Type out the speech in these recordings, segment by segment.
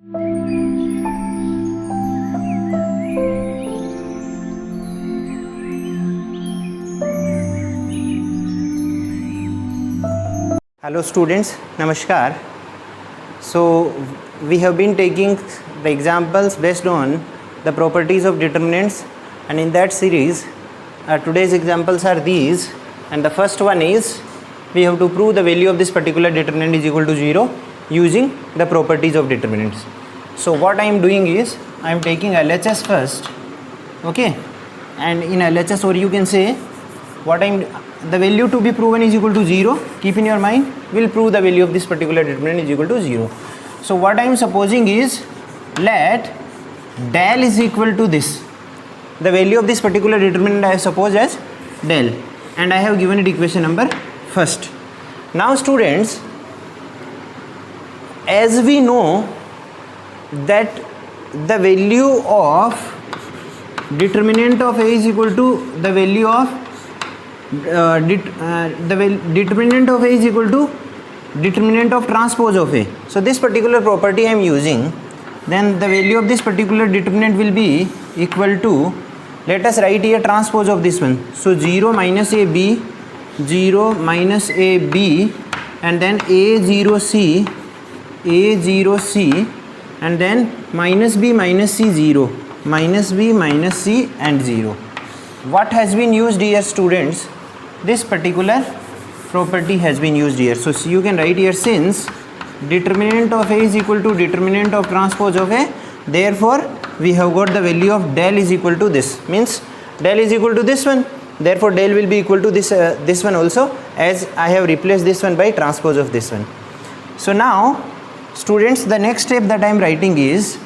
Hello students, Namaskar. So we have been taking the examples based on the properties of determinants, and in that series today's examples are these, and the first one is we have to prove the value of this particular determinant is equal to 0 using the properties of determinants. So what I am doing is I am taking LHS first, okay, and in LHS, or you can say the value to be proven is equal to 0. Keep in your mind, will prove the value of this particular determinant is equal to 0. So what I am supposing is, let del is equal to this. The value of this particular determinant I have supposed as del, and I have given it equation number first. Now students, as we know that the value of determinant of A is equal to the value of determinant of A is equal to determinant of transpose of A. So this particular property I am using, then the value of this particular determinant will be equal to, let us write here transpose of this one. So 0 minus AB, 0 minus AB, and then A0C, A0C, and then minus B minus C 0, minus B minus C and 0. What has been used here students? This particular property has been used here. So you can write here, since determinant of A is equal to determinant of transpose of A, therefore we have got the value of del is equal to this, means del is equal to this one, therefore del will be equal to this one also, as I have replaced this one by transpose of this one. So now students, the next step that I am writing is,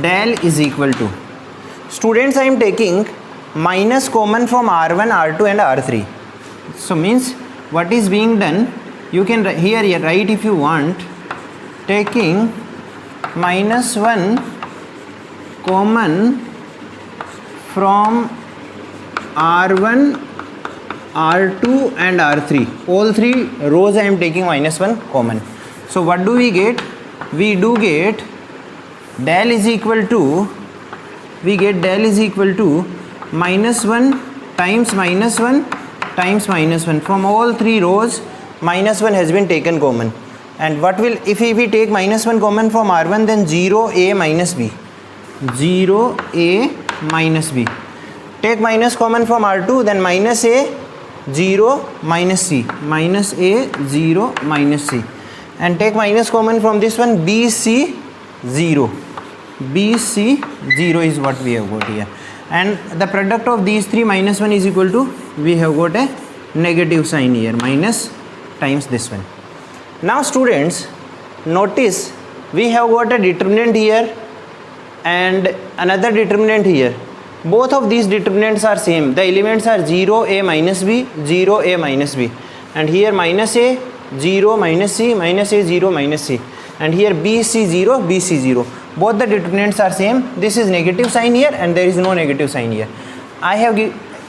del is equal to, students, I am taking minus common from R1, R2 and R3. So means what is being done, you can here write if you want, taking minus 1 common from R1, R2 and R3. All three rows I am taking minus 1 common. So what do we get? We do get del is equal to, minus 1 times minus 1 times minus 1. From all three rows minus 1 has been taken common. And what will, if we take minus 1 common from R1, then 0A minus B. 0A minus B. Take minus common from R2, then minus A 0 minus C. Minus A 0 minus C. And take minus common from this one, BC 0. BC 0 is what we have got here. And the product of these three minus 1 is equal to, we have got a negative sign here, minus times this one. Now students, notice we have got a determinant here and another determinant here. Both of these determinants are same. The elements are 0, A minus B, 0, A minus B. And here minus A, 0, minus C, minus A, 0, minus C. And here BC 0, BC 0. Both the determinants are same. This is negative sign here and there is no negative sign here.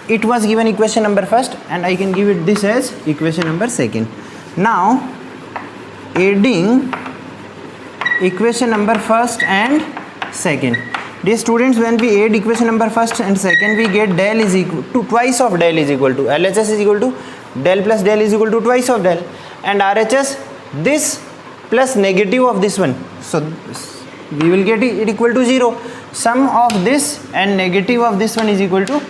It was given equation number first, and I can give it this as equation number second. Now adding equation number first and second. Dear students, when we add equation number first and second, we get del is equal to twice of del is equal to, LHS is equal to del plus del is equal to twice of del, and RHS this plus negative of this one. So we will get it equal to 0. Sum of this and negative of this one is equal to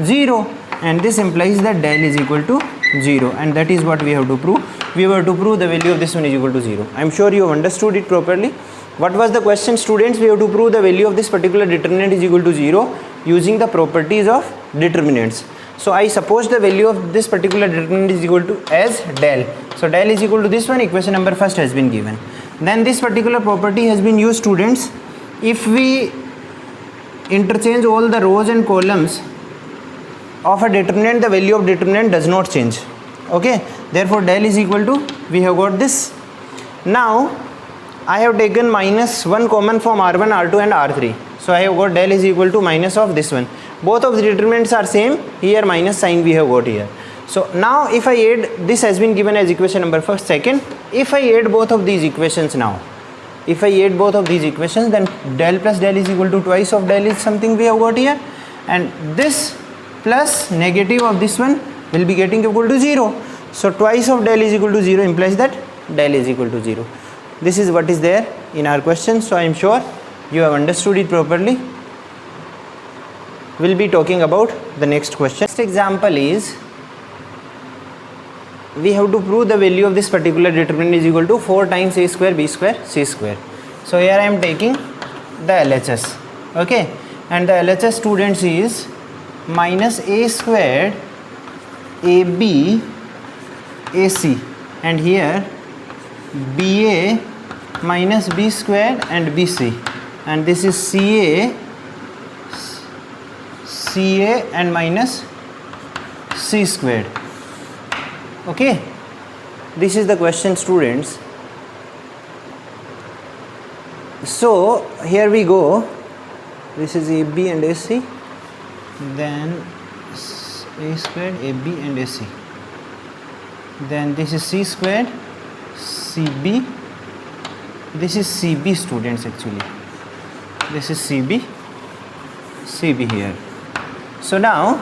0, and this implies that del is equal to 0, and that is what we have to prove. We have to prove the value of this one is equal to 0. I am sure you have understood it properly. What was the question students? We have to prove the value of this particular determinant is equal to 0 using the properties of determinants. So I suppose the value of this particular determinant is equal to as del. So del is equal to this one, equation number first has been given. Then this particular property has been used students. If we interchange all the rows and columns of a determinant, the value of determinant does not change. Okay, therefore del is equal to, we have got this. Now I have taken minus 1 common from R1, R2 and R3. So I have got del is equal to minus of this one. Both of the determinants are same. Here minus sign we have got here. So now if I add, this has been given as equation number first, second. If I add both of these equations now, if I add both of these equations, then del plus del is equal to twice of del is something we have got here, and this plus negative of this one will be getting equal to 0. So twice of del is equal to 0 implies that del is equal to 0. This is what is there in our question. So I am sure you have understood it properly. We'll be talking about the next question. Next example is, we have to prove the value of this particular determinant is equal to 4 times a square b square c square. So here I am taking the LHS, okay, and the LHS, students, is minus a squared ab ac, and here ba minus b squared and bc, and this is ca and minus c squared. Okay, this is the question, students. So here we go, this is AB and AC, then a squared AB and AC, then this is c squared CB, this is CB, students, actually this is CB here. So now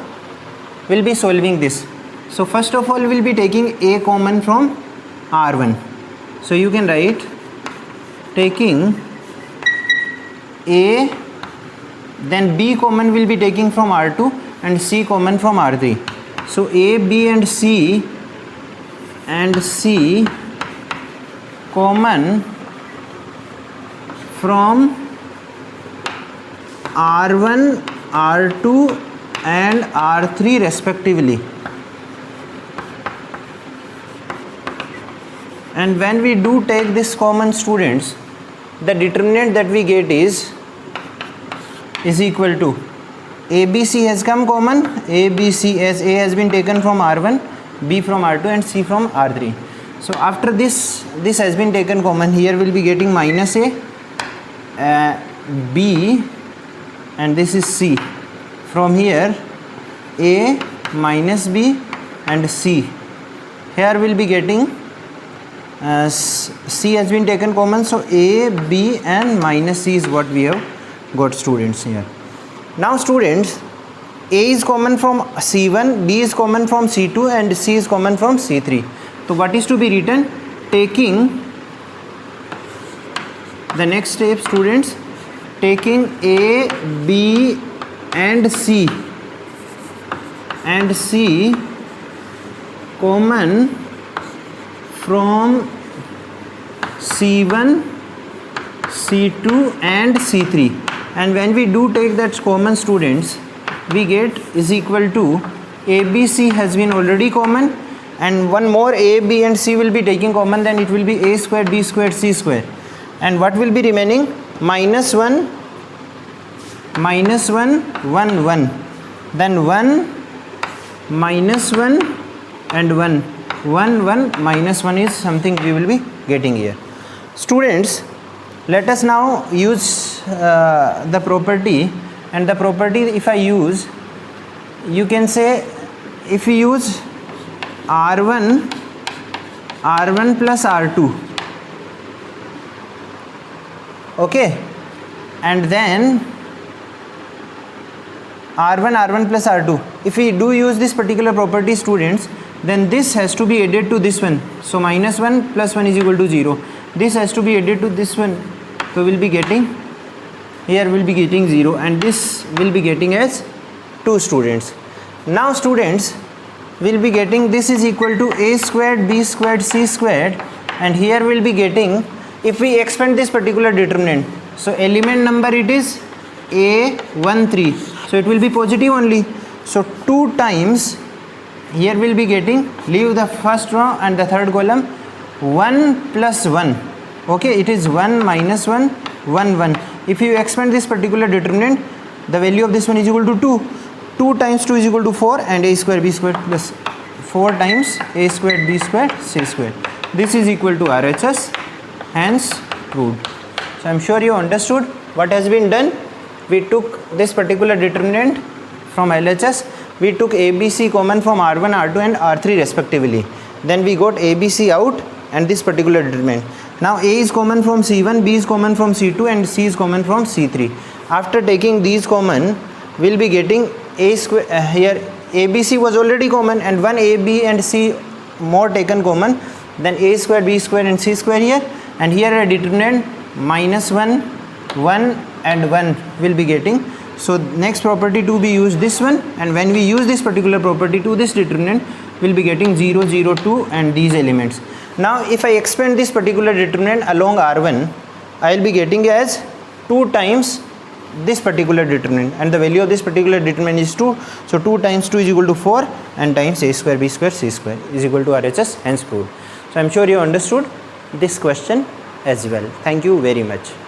we'll be solving this. So first of all, we'll be taking a common from R1. So you can write, taking a, then b common will be taking from R2 and c common from R3. So a, b and c common from R1, R2 and R3 respectively. And when we do take this common, students, the determinant that we get is equal to ABC has come common, ABC, as A has been taken from R1, B from R2 and C from R3. So after this has been taken common, here will be getting minus A, B, and this is C. From here A minus B and C. Here will be getting C has been taken common, so A, B and minus C is what we have got, students, here. Now students, A is common from C1, B is common from C2 and C is common from C3. So what is to be written? Taking the next step, students, taking A, B and C common from C1, C2 and C3, and when we do take that common, students, we get is equal to ABC has been already common, and one more A, B and C will be taking common, then it will be A squared, B squared, C squared, and what will be remaining? Minus 1, 1, 1, then 1, minus 1 and 1, 1, 1, minus 1 is something we will be getting here. Students, let us now use the property, and the property if I use, you can say, if we use R1 plus R2, okay, and then R1 plus R2, if we do use this particular property, students, then this has to be added to this one. So minus 1 plus 1 is equal to 0. This has to be added to this one. So we'll be getting, here we'll be getting 0, and this will be getting as 2, students. Now students, we'll be getting this is equal to A squared, B squared, C squared, and here we'll be getting, if we expand this particular determinant, so element number it is A13, so it will be positive only. So 2 times, here we'll be getting, leave the first row and the third column, 1 plus 1, okay, it is 1 minus 1, 1, 1. If you expand this particular determinant, the value of this one is equal to 2. 2 times 2 is equal to 4, and A square B square plus 4 times A squared B squared C squared. This is equal to RHS, hence proved. So I am sure you understood what has been done. We took this particular determinant from LHS, we took ABC common from R1, R2 and R3 respectively. Then we got ABC out and this particular determinant. Now A is common from C1, B is common from C2 and C is common from C3. After taking these common, we'll be getting A square, here ABC was already common and one A, B and C more taken common, then A square, B square and C square here, and here a determinant -1, 1 and 1 will be getting. So next property to be used this one, and when we use this particular property to this determinant, we'll be getting 0, 0, 2 and these elements. Now if I expand this particular determinant along R1, I'll be getting as 2 times this particular determinant, and the value of this particular determinant is 2. So 2 times 2 is equal to 4 and times A square, B square, C square is equal to RHS, hence proved. So I'm sure you understood this question as well. Thank you very much.